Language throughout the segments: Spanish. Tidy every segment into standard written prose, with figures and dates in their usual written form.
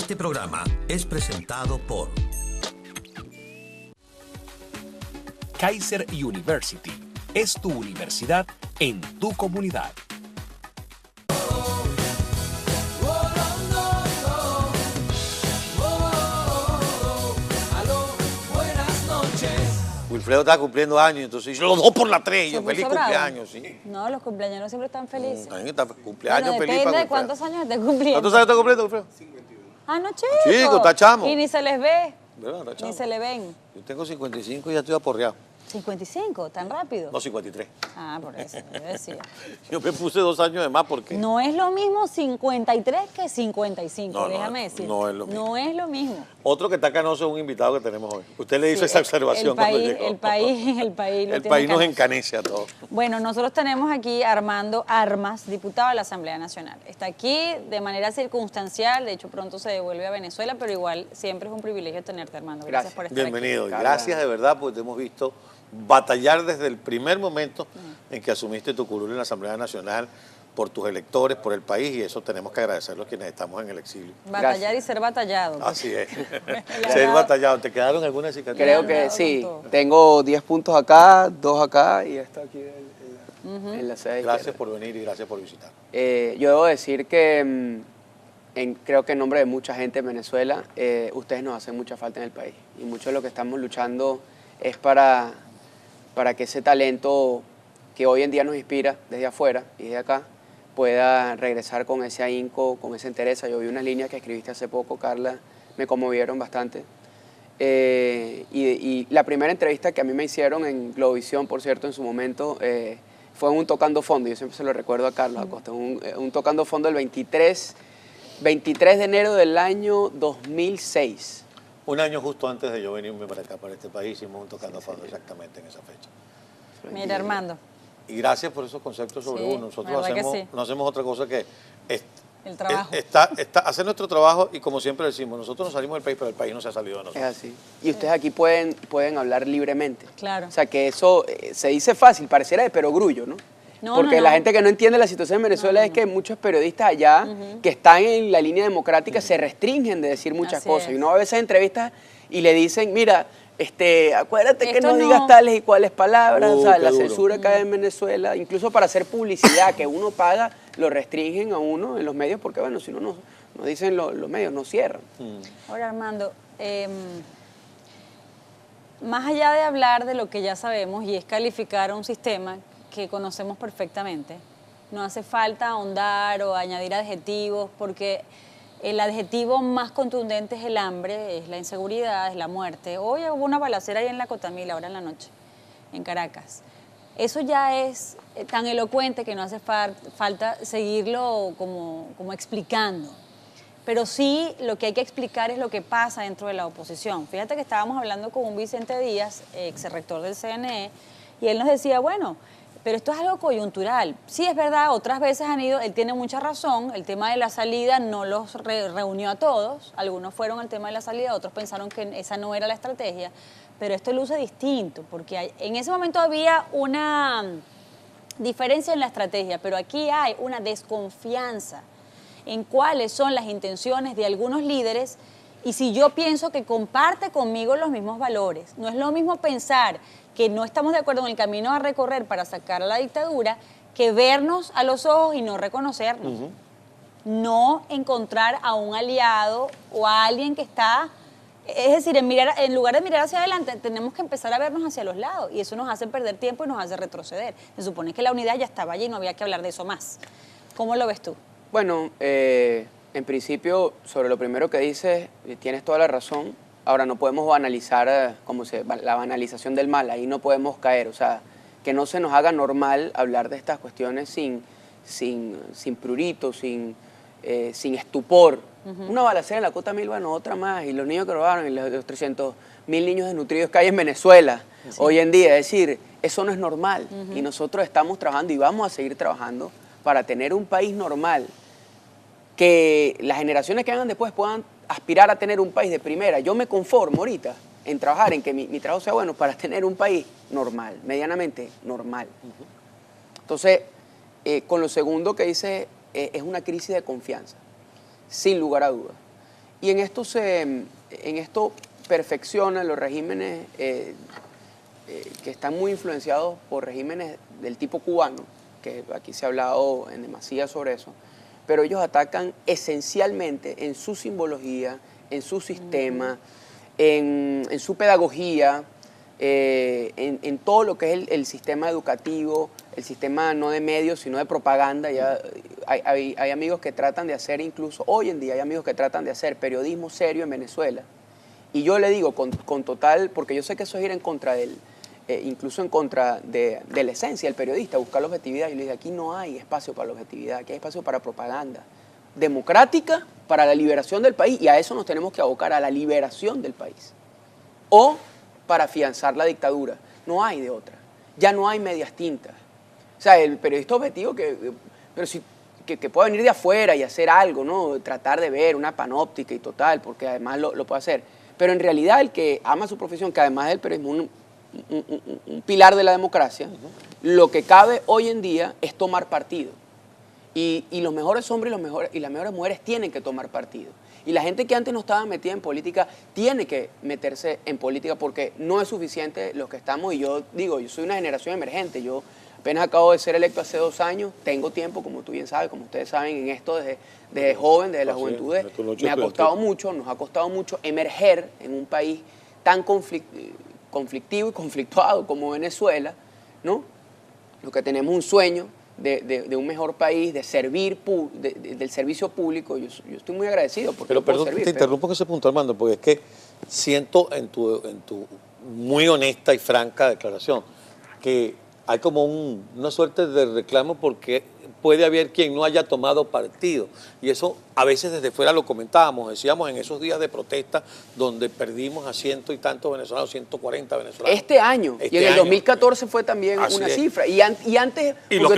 Este programa es presentado por Kaiser University es tu universidad en tu comunidad. Wilfredo está cumpliendo años, entonces yo los dos por la 3, yo feliz cumpleaños, sí. No, los cumpleaños siempre están felices. También está cumpleaños Bueno, feliz depende para de cuántos años estés cumpliendo. ¿Cuántos años está cumpliendo, Wilfredo? 51. Ah, no, chico. Chico, está chamo. Y ni se les ve, ¿Verdad? Está chamo. ni se le ven. Yo tengo 55 y ya estoy aporreado. 55, tan rápido. No, 53. Ah, por eso, yo decía. Yo me puse 2 años de más porque... No es lo mismo 53 que 55, No, déjame decir. no es lo mismo. No es lo mismo. Otro que está canoso es un invitado que tenemos hoy. Usted le hizo Sí, esa observación cuando llegó. El país El tiene país nos canoso. encanece a todos. Bueno, nosotros tenemos aquí a Armando Armas, diputado de la Asamblea Nacional. Está aquí de manera circunstancial, de hecho pronto se devuelve a Venezuela, pero igual siempre es un privilegio tenerte, Armando. Gracias por estar Bienvenido. aquí. Gracias de verdad, porque te hemos visto batallar desde el primer momento en que asumiste tu curul en la Asamblea Nacional por tus electores, por el país, y eso tenemos que agradecerlo a quienes estamos en el exilio. Batallar Gracias. y ser batallado. Así es. Ser batallado. ¿Te quedaron algunas cicatrices? Creo que sí. Tengo 10 puntos acá, 2 acá y esto aquí en la sede. Gracias por venir y gracias por visitar. Yo debo decir que creo que en nombre de mucha gente en Venezuela, ustedes nos hacen mucha falta en el país. Y mucho de lo que estamos luchando es para que ese talento que hoy en día nos inspira desde afuera y desde acá pueda regresar con ese ahínco, con esa entereza. Yo vi unas líneas que escribiste hace poco, Carla, me conmovieron bastante. Y la primera entrevista que a mí me hicieron en Globovisión, por cierto, en su momento, fue en un Tocando Fondo. Yo siempre se lo recuerdo a Carlos Acosta, un Tocando Fondo el 23 de enero del año 2006. Un año justo antes de yo venirme para acá, para este país, hicimos un Tocando Fondo exactamente en esa fecha. Mira, Armando. Y gracias por esos conceptos sobre Sí, uno. Nosotros verdad que sí. no hacemos otra cosa que El trabajo. hacer nuestro trabajo, y como siempre decimos, nosotros nos salimos del país, pero el país no se ha salido de Es nosotros. así. Y ustedes aquí pueden hablar libremente. Claro. O sea, que eso se dice fácil, pareciera de perogrullo, ¿no? No, Porque no, la no. gente que no entiende la situación en Venezuela es que muchos periodistas allá que están en la línea democrática se restringen de decir muchas Así cosas. es. Y uno a veces entrevistas y le dicen, mira, acuérdate que Esto no no. digas tales y cuales palabras. O sea, qué la duro. censura cae en Venezuela, incluso para hacer publicidad que uno paga, lo restringen a uno en los medios porque, bueno, si no dicen los medios, no cierran. Ahora, Armando, más allá de hablar de lo que ya sabemos y es calificar a un sistema que conocemos perfectamente, no hace falta ahondar o añadir adjetivos porque el adjetivo más contundente es el hambre, es la inseguridad, es la muerte. Hoy hubo una balacera ahí en la Cotamila, ahora en la noche, en Caracas. Eso ya es tan elocuente que no hace falta seguirlo como explicando. Pero sí lo que hay que explicar es lo que pasa dentro de la oposición. Fíjate que estábamos hablando con un Vicente Díaz, ex rector del CNE, y él nos decía, bueno, pero esto es algo coyuntural. Sí, es verdad, otras veces él tiene mucha razón, el tema de la salida no los reunió a todos, algunos fueron al tema de la salida, otros pensaron que esa no era la estrategia, pero esto luce distinto, porque en ese momento había una diferencia en la estrategia, pero aquí hay una desconfianza en cuáles son las intenciones de algunos líderes y si yo pienso que comparte conmigo los mismos valores. No es lo mismo pensar que no estamos de acuerdo en el camino a recorrer para sacar a la dictadura que vernos a los ojos y no reconocernos. No encontrar a un aliado o a alguien que está... Es decir, en lugar de mirar hacia adelante, tenemos que empezar a vernos hacia los lados y eso nos hace perder tiempo y nos hace retroceder. Se supone que la unidad ya estaba allí y no había que hablar de eso más. ¿Cómo lo ves tú? Bueno, en principio, sobre lo primero que dices, tienes toda la razón. Ahora, no podemos banalizar la banalización del mal, ahí no podemos caer. O sea, que no se nos haga normal hablar de estas cuestiones sin prurito, sin estupor. Una balacera en la Cotamila, bueno, otra más, y los niños que robaron, y los 300.000 niños desnutridos que hay en Venezuela hoy en día. Es decir, eso no es normal. Y nosotros estamos trabajando y vamos a seguir trabajando para tener un país normal, que las generaciones que vengan después puedan aspirar a tener un país de primera. Yo me conformo ahorita en trabajar, en que mi trabajo sea bueno para tener un país normal, medianamente normal. Entonces, con lo segundo que dice, es una crisis de confianza, sin lugar a dudas. Y en esto perfeccionan los regímenes que están muy influenciados por regímenes del tipo cubano, que aquí se ha hablado en demasía sobre eso, pero ellos atacan esencialmente en su simbología, en su sistema, en su pedagogía, en todo lo que es el sistema educativo, el sistema no de medios, sino de propaganda. Ya hay amigos que tratan de hacer, incluso hoy en día hay amigos que tratan de hacer periodismo serio en Venezuela. Y yo le digo con total, porque yo sé que eso es ir en contra del, incluso en contra de la esencia del periodista, buscar la objetividad. Yo le digo, aquí no hay espacio para la objetividad, aquí hay espacio para propaganda democrática, para la liberación del país, y a eso nos tenemos que abocar, a la liberación del país. O para afianzar la dictadura. No hay de otra. Ya no hay medias tintas. O sea, el periodista objetivo que puede venir de afuera y hacer algo, ¿no? Tratar de ver una panóptica y total, porque además lo puede hacer. Pero en realidad el que ama su profesión, que además del periodismo un pilar de la democracia, lo que cabe hoy en día es tomar partido. Y los mejores hombres y las mejores mujeres tienen que tomar partido. Y la gente que antes no estaba metida en política tiene que meterse en política, porque no es suficiente los que estamos. Y yo digo, yo soy una generación emergente. Yo apenas acabo de ser electo hace 2 años. Tengo tiempo, como tú bien sabes, como ustedes saben, en esto desde joven, desde la juventud. Me ha costado mucho, nos ha costado mucho emerger en un país tan conflictivo y conflictuado como Venezuela, ¿no? Lo que tenemos un sueño de un mejor país, de servir, del servicio público. Yo estoy muy agradecido porque Pero perdón, te interrumpo en ese punto, Armando, porque es que siento en tu muy honesta y franca declaración que hay como una suerte de reclamo porque puede haber quien no haya tomado partido. Y eso a veces desde fuera lo comentábamos, decíamos en esos días de protesta donde perdimos a 100 y tantos venezolanos, 140 venezolanos. Este año, y en el 2014 fue también una cifra. Y antes... Y los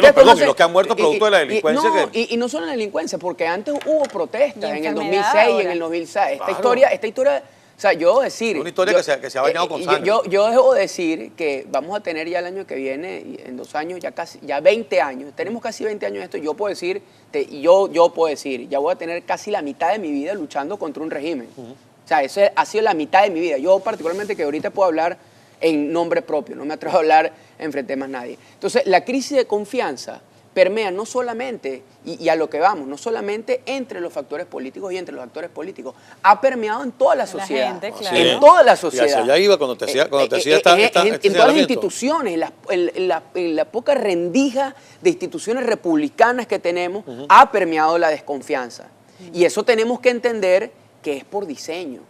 que han muerto producto de la delincuencia. Y no solo la delincuencia, porque antes hubo protestas en el 2006 y en el 2006. Claro. Esta historia... O sea, yo debo decir... Una historia que se ha bañado con sangre. Yo debo decir que vamos a tener ya el año que viene, en 2 años, ya 20 años. Tenemos casi 20 años de esto. Yo puedo decir, ya voy a tener casi la mitad de mi vida luchando contra un régimen. O sea, eso ha sido la mitad de mi vida. Yo particularmente, que ahorita puedo hablar en nombre propio, no me atrevo a hablar en frente de más nadie. Entonces, la crisis de confianza permea no solamente, y a lo que vamos, no solamente entre los factores políticos y entre los actores políticos, ha permeado en toda la sociedad. La gente, claro. En toda la sociedad. Y hacia allá iba cuando te hacía en todas las instituciones, en la poca rendija de instituciones republicanas que tenemos, ha permeado la desconfianza. Y eso tenemos que entender que es por diseño,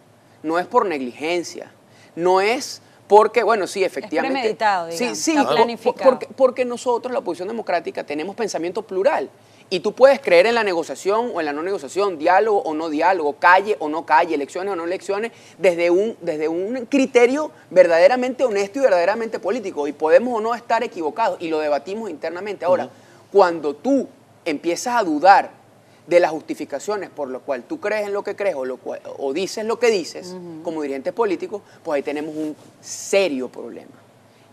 no es por negligencia, no es... Porque, bueno, sí, efectivamente. Es premeditado, digamos. Sí, está planificado. porque nosotros, la oposición democrática, tenemos pensamiento plural. Y tú puedes creer en la negociación o en la no negociación, diálogo o no diálogo, calle o no calle, elecciones o no elecciones, desde un criterio verdaderamente honesto y verdaderamente político. Y podemos o no estar equivocados, y lo debatimos internamente. Ahora, cuando tú empiezas a dudar de las justificaciones por lo cual tú crees en lo que crees o dices lo que dices, como dirigentes políticos, pues ahí tenemos un serio problema.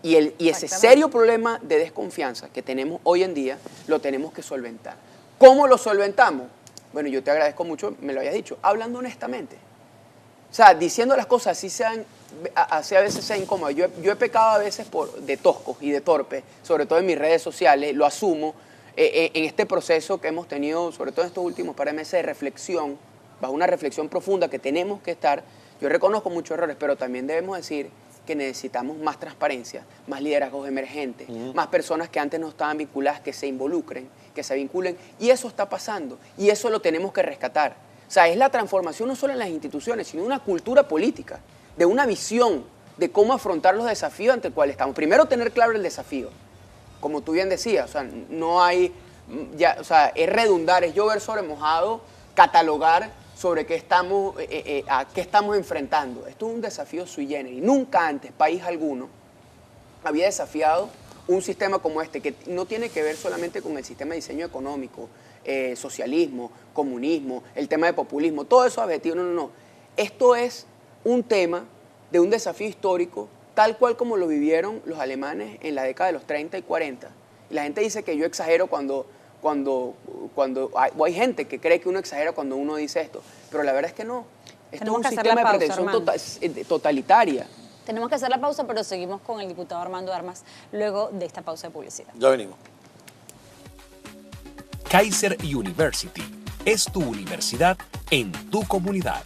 Y ese serio problema de desconfianza que tenemos hoy en día, lo tenemos que solventar. ¿Cómo lo solventamos? Bueno, yo te agradezco mucho, me lo hayas dicho, hablando honestamente. O sea, diciendo las cosas así a veces sea incómodo. Yo he pecado a veces de tosco y de torpe, sobre todo en mis redes sociales, lo asumo, en este proceso que hemos tenido, sobre todo en estos últimos par de meses de reflexión, bajo una reflexión profunda que tenemos que estar. Yo reconozco muchos errores, pero también debemos decir que necesitamos más transparencia, más liderazgos emergentes, más personas que antes no estaban vinculadas, que se involucren, que se vinculen, y eso está pasando, y eso lo tenemos que rescatar. O sea, es la transformación no solo en las instituciones, sino de una cultura política, de una visión de cómo afrontar los desafíos ante los cuales estamos. Primero, tener claro el desafío. Como tú bien decías, o sea, no hay, ya, o sea, es redundar, es llover sobre mojado, catalogar sobre a qué estamos enfrentando. Esto es un desafío sui generis. Nunca antes, país alguno, había desafiado un sistema como este, que no tiene que ver solamente con el sistema de diseño económico, socialismo, comunismo, el tema de populismo, todo eso objetivo, no. Esto es un tema de un desafío histórico tal cual como lo vivieron los alemanes en la década de los 30 y 40. Y la gente dice que yo exagero cuando hay gente que cree que uno exagera cuando uno dice esto, pero la verdad es que no. Esto Tenemos es que un hacer sistema la de pausa, pretensión Armando. totalitaria. Tenemos que hacer la pausa, pero seguimos con el diputado Armando Armas luego de esta pausa de publicidad. Ya venimos. Kaiser University es tu universidad en tu comunidad.